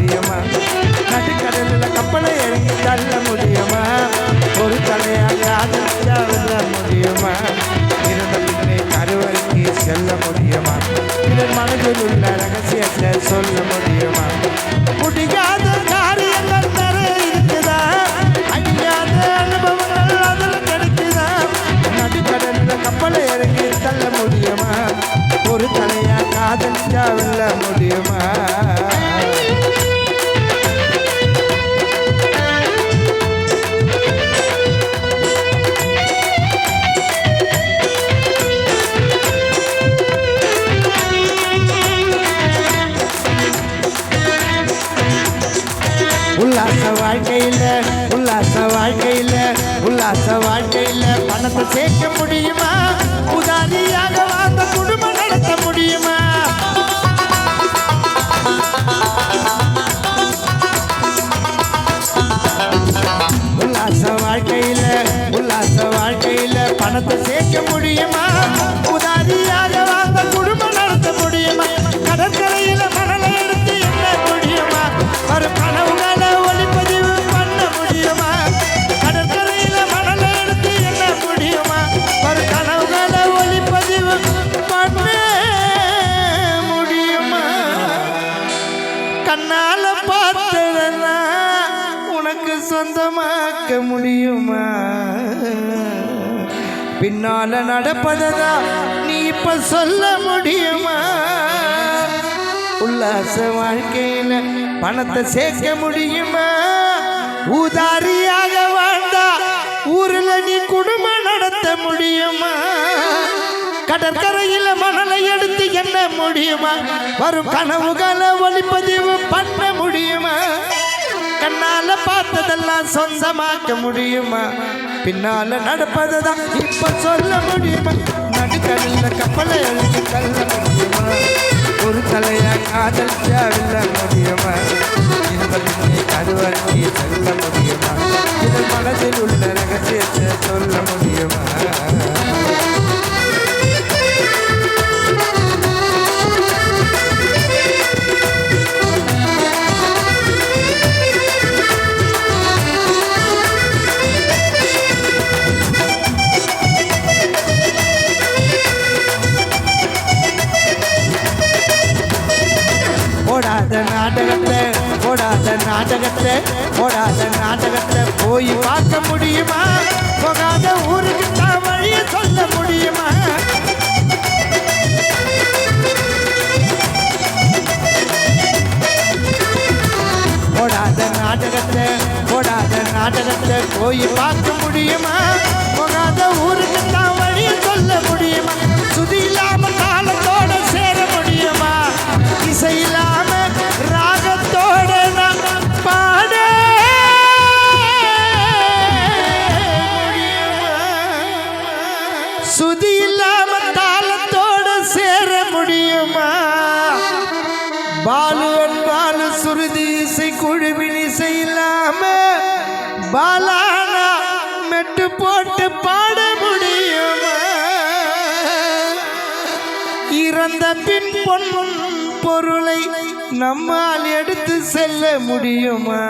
முடியுமா? நடுக்கடலில் கப்பலை இறங்கி தள்ள முடியுமா? ஒரு தலையா காதலிச்சா வெல்ல முடியுமா? இருந்த பின்னே கருவறைக்கு செல்ல முடியுமா? இதன் மனதில் உள்ள ரகசியத்தை சொல்ல முடியுமா? முடியாத காரியங்கள் நிறைய இருக்குதா? அழியாத அனுபவங்கள் அதில் கிடைக்குதா? நடுக்கடலில் கப்பலை இறங்கி தள்ள முடியுமா? ஒரு தலையா காதலிச்சா வெல்ல முடியுமா? உல்லாச வாழ்க்கையில பணத்தை சேர்க்க முடியுமா? உதாரியாக வாழ்ந்த குடும்பம் நடத்த முடியுமா? உல்லாச வாழ்க்கையில பணத்தை சேர்க்க முடியுமா? உதாரியாக வாழ்ந்த குடும்பம் நடத்த முடியுமா? கடற்கரையில மணலை எடுத்து என்ன முடியுமா? ஒரு கனவுகளை ஒளிப்பதிவு பண்ண முடியுமா? கடற்கரையில மணலை எடுத்து என்ன முடியுமா? ஒரு கனவுகளை ஒளிப்பதிவு பண்ண முடியுமா? கண்ணால பார்த்ததெல்லாம் உனக்கு சொந்தமாக்க முடியுமா? பின்னால நடப்பதா நீ இப்ப சொல்ல முடியுமா? உல்லாச வாழ்க்கையில பணத்தை சேர்க்க முடியுமா? ஊதாரியாக வாழ்ந்தா ஊர்ல நீ குடும்பம் நடத்த முடியுமா? கடற்கரையில மணலை எடுத்து என்ன முடியுமா? வரும் கனவுகளை ஒளிப்பதிவு பண்ண முடியுமா? கண்ணால பார்த்ததெல்லாம் சொந்தமாக்க முடியுமா? பின்னால நடப்பதுதான் இப்ப சொல்ல முடியுமா? நடுக்கடல்ல கப்பலை எழுதி தள்ள முடியுமா? ஒரு தலையா காதலிச்சா வெல்ல முடியுமா? இருபத்தி கருவறைக்கு செல்ல முடியுமா? இது மனதில் உள்ள ரகசியத்தை சொல்ல முடியுமா? ஓடாத நாடகத்தை போய் பார்க்க முடியுமா? போகாத ஊருக்கு தான் வழிய சொல்ல முடியுமா? ஓடாத நாடகத்தை போய் பார்க்க முடியுமா? போகாத ஊருக்கு தான் வழிய சொல்ல முடியுமா? சுதி இல்லாம காலத்தோட சேர முடியுமா? இசை இல்லாம ராகத்தோட பாட சுதி இல்லாம தாளத்தோட சேர முடியுமா? பாலு சுருதி இசை குழுவின் இசை இல்லாம பாலானா மெட்டு போட்டு பாட முடியுமா? இறந்த பின் பொன்னும் பொருளை நம்மால் எடுத்து செல்ல முடியுமா?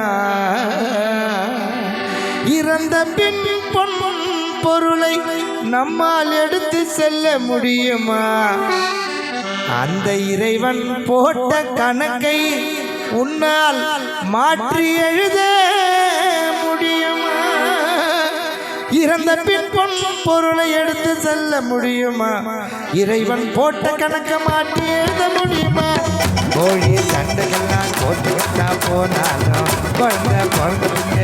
இறந்த பின் பொன்னும் பொருளை நம்மால் எடுத்து செல்ல முடியுமா? அந்த இறைவன் போட்ட கணக்கை உன்னால் மாற்றி எழுத முடியுமா? இறந்த பின் பொன்னும் பொருளை எடுத்து செல்ல முடியுமா? இறைவன் போட்ட கணக்கை மாற்றி எழுத முடியுமா? கோழி சண்டைகள்லாம் கோட்டுக்கிட்டா போனாலும் குழந்தை